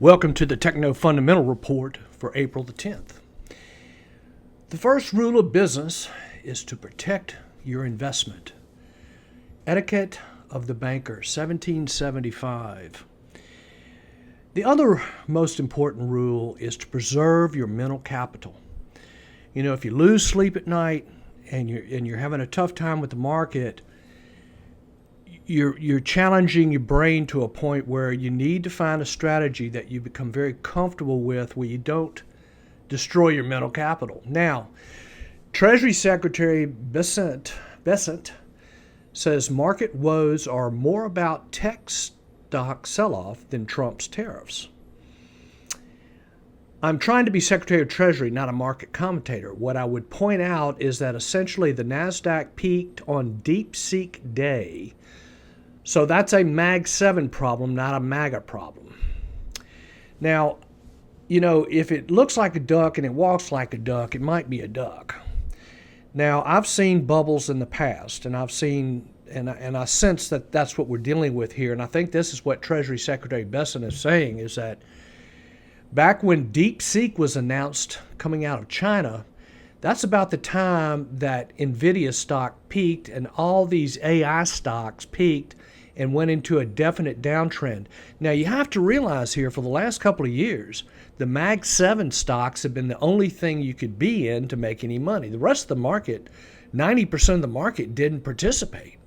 Welcome to the Techno Fundamental Report for April the 10th. The first rule of business is to protect your investment. Etiquette of the Banker, 1775. The other most important rule is to preserve your mental capital. You know, if you lose sleep at night and you're having a tough time with the market, you're challenging your brain to a point where you need to find a strategy that you become very comfortable with, where you don't destroy your mental capital. Now, Treasury Secretary Besant says market woes are more about tech stock sell-off than Trump's tariffs. I'm trying to be Secretary of Treasury, not a market commentator. What I would point out is that essentially the NASDAQ peaked on DeepSeek Day. So that's a Mag 7 problem, not a MAGA problem. Now, you know, if it looks like a duck and it walks like a duck, it might be a duck. Now, I've seen bubbles in the past, and I've seen, and I sense that that's what we're dealing with here. And I think this is what Treasury Secretary Besant is saying, is that back when DeepSeek was announced coming out of China, that's about the time that NVIDIA stock peaked and all these AI stocks peaked and went into a definite downtrend. Now, you have to realize here, for the last couple of years, the Mag 7 stocks have been the only thing you could be in to make any money. The rest of the market, 90% of the market didn't participate.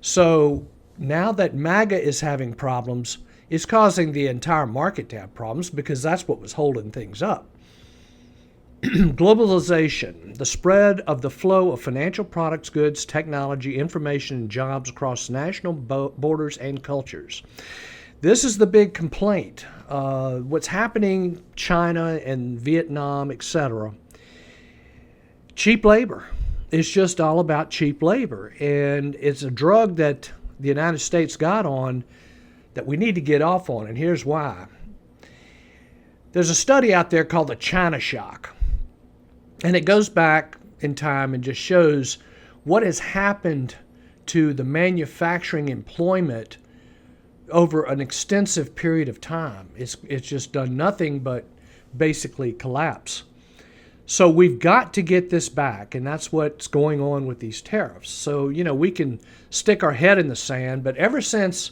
So now that MAGA is having problems, it's causing the entire market to have problems because that's what was holding things up. Globalization, the spread of the flow of financial products, goods, technology, information, and jobs across national borders and cultures. This is the big complaint. What's happening, China and Vietnam, etc. Cheap labor. It's just all about cheap labor. And it's a drug that the United States got on that we need to get off on. And here's why. There's a study out there called the China Shock. And it goes back in time and just shows what has happened to the manufacturing employment over an extensive period of time. It's just done nothing but basically collapse. So we've got to get this back, and that's what's going on with these tariffs. So, you know, we can stick our head in the sand, but ever since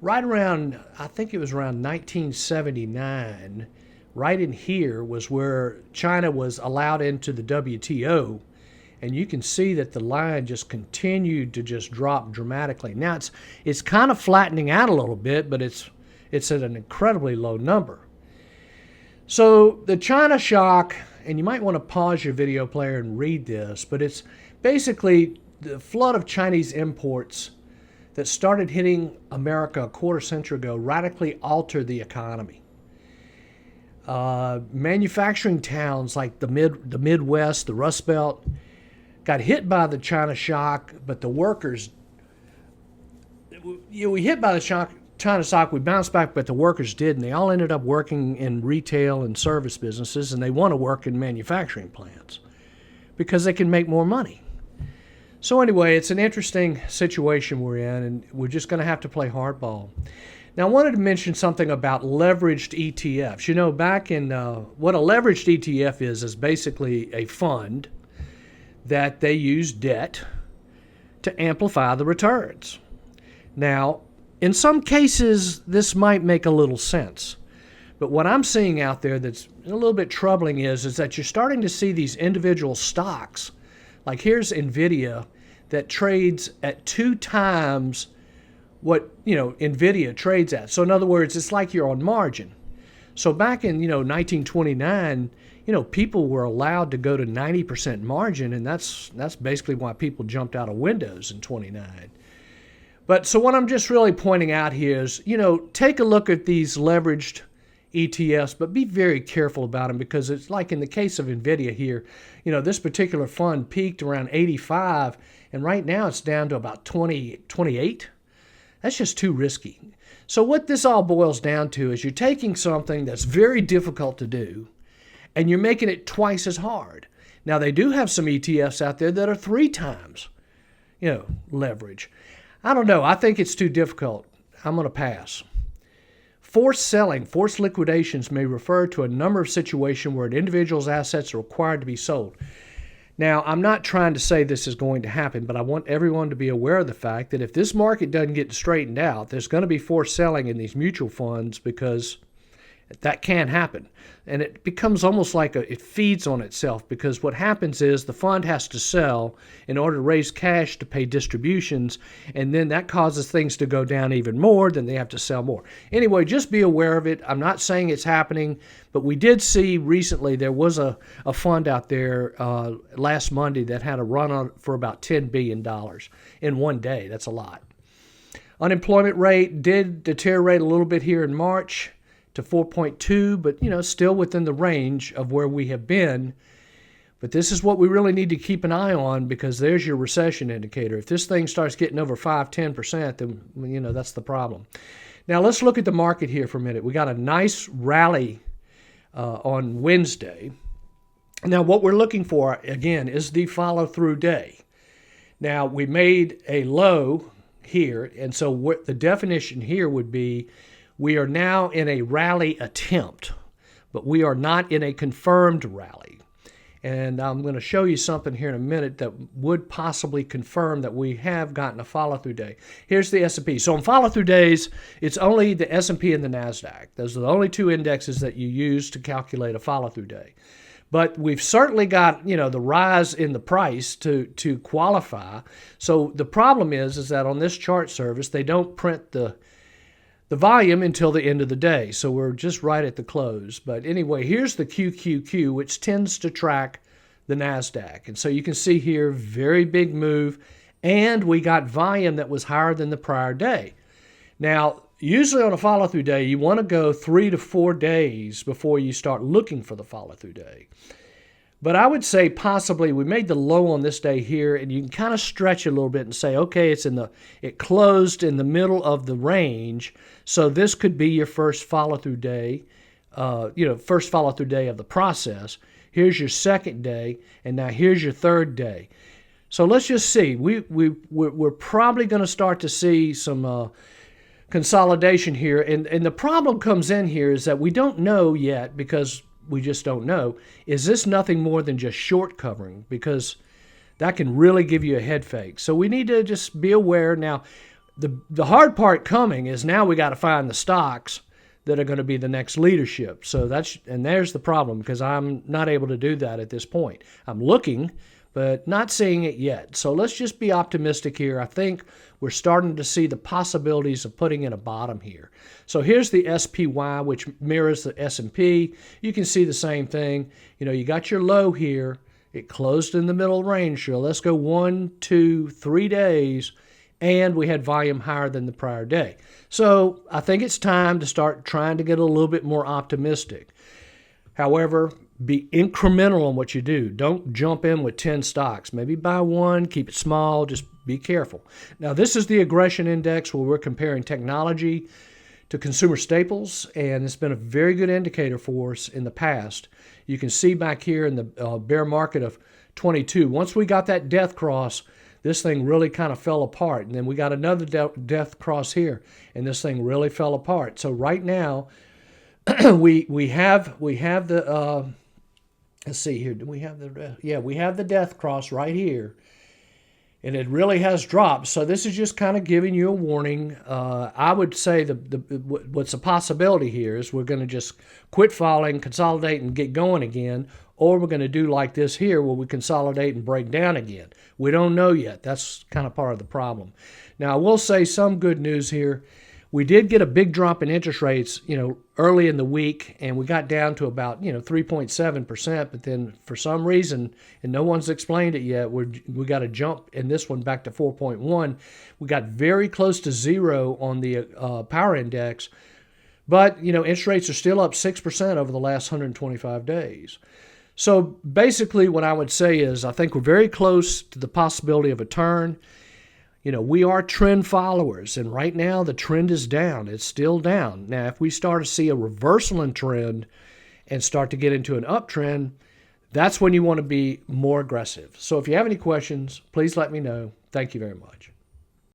right around, I think it was around 1979, right in here was where China was allowed into the WTO, and you can see that the line just continued to just drop dramatically. Now it's kind of flattening out a little bit, but it's at an incredibly low number. So the China Shock, and you might want to pause your video player and read this, but it's basically the flood of Chinese imports that started hitting America a quarter century ago radically altered the economy. Manufacturing towns like the Midwest, the Rust Belt, got hit by the China Shock, but the workers, we hit by the China Shock, we bounced back, but the workers didn't. They all ended up working in retail and service businesses, and they want to work in manufacturing plants because they can make more money. So anyway, it's an interesting situation we're in, and we're just going to have to play hardball. Now, I wanted to mention something about leveraged ETFs. You know, back in what a leveraged ETF is basically a fund that they use debt to amplify the returns. Now, in some cases, this might make a little sense. But what I'm seeing out there that's a little bit troubling is that you're starting to see these individual stocks. Like here's NVIDIA that trades at 2 times what, you know, NVIDIA trades at. So in other words, it's like you're on margin. So back in, 1929, people were allowed to go to 90% margin, and that's basically why people jumped out of windows in 29. But so what I'm just really pointing out here is, take a look at these leveraged ETFs, but be very careful about them, because it's like in the case of NVIDIA here, this particular fund peaked around 85, and right now it's down to about 28. That's just too risky. So what this all boils down to is you're taking something that's very difficult to do, and you're making it twice as hard. Now, they do have some ETFs out there that are 3 times, leverage. I don't know. I think it's too difficult. I'm going to pass. Forced selling, forced liquidations may refer to a number of situations where an individual's assets are required to be sold. Now, I'm not trying to say this is going to happen, but I want everyone to be aware of the fact that if this market doesn't get straightened out, there's going to be forced selling in these mutual funds, because that can happen. And it becomes almost like it feeds on itself, because what happens is the fund has to sell in order to raise cash to pay distributions, and then that causes things to go down even more, then they have to sell more. Anyway, just be aware of it. I'm not saying it's happening, but we did see recently there was a fund out there last Monday that had a run on for about $10 billion in one day. That's a lot. Unemployment rate did deteriorate a little bit here in March to 4.2, but still within the range of where we have been. But this is what we really need to keep an eye on, because there's your recession indicator. If this thing starts getting over 5-10%, then that's the problem. Now let's look at the market here for a minute. We got a nice rally on Wednesday. Now what we're looking for again is the follow-through day. Now we made a low here, and so what the definition here would be, we are now in a rally attempt, but we are not in a confirmed rally. And I'm going to show you something here in a minute that would possibly confirm that we have gotten a follow-through day. Here's the S&P. So on follow-through days, it's only the S&P and the NASDAQ. Those are the only two indexes that you use to calculate a follow-through day. But we've certainly got, the rise in the price to qualify. So the problem is that on this chart service, they don't print the volume until the end of the day. So we're just right at the close. But anyway, here's the QQQ, which tends to track the NASDAQ. And so you can see here, very big move. And we got volume that was higher than the prior day. Now, usually on a follow-through day, you want to go 3 to 4 days before you start looking for the follow-through day. But I would say possibly we made the low on this day here, and you can kind of stretch it a little bit and say, okay, it closed in the middle of the range, so this could be your first follow-through day, first follow-through day of the process. Here's your second day, and now here's your third day. So let's just see. We're probably going to start to see some consolidation here, and the problem comes in here is that we don't know yet, because we just don't know. Is this nothing more than just short covering? Because that can really give you a head fake. So we need to just be aware. Now, the hard part coming is now we got to find the stocks that are going to be the next leadership. So there's the problem, because I'm not able to do that at this point. I'm looking, but not seeing it yet. So let's just be optimistic here. I think we're starting to see the possibilities of putting in a bottom here. So here's the SPY, which mirrors the S&P. You can see the same thing. You got your low here. It closed in the middle range. So let's go 1, 2, 3 days, and we had volume higher than the prior day. So I think it's time to start trying to get a little bit more optimistic. However, be incremental on what you do. Don't jump in with 10 stocks. Maybe buy one, keep it small, just be careful. Now, this is the aggression index where we're comparing technology to consumer staples, and it's been a very good indicator for us in the past. You can see back here in the bear market of 22, once we got that death cross, this thing really kind of fell apart. And then we got another death cross here, and this thing really fell apart. So right now, we have the let's see here. Do we have the? Yeah, we have the death cross right here, and it really has dropped. So this is just kind of giving you a warning. I would say what's a possibility here is we're going to just quit falling, consolidate, and get going again, or we're going to do like this here where we consolidate and break down again. We don't know yet. That's kind of part of the problem. Now, I will say some good news here. We did get a big drop in interest rates, early in the week, and we got down to about, 3.7%. But then for some reason, and no one's explained it yet, we got a jump in this one back to 4.1. We got very close to zero on the power index, but interest rates are still up 6% over the last 125 days. So basically, what I would say is I think we're very close to the possibility of a turn. We are trend followers, and right now the trend is down. It's still down. Now, if we start to see a reversal in trend and start to get into an uptrend, that's when you want to be more aggressive. So if you have any questions, please let me know. Thank you very much.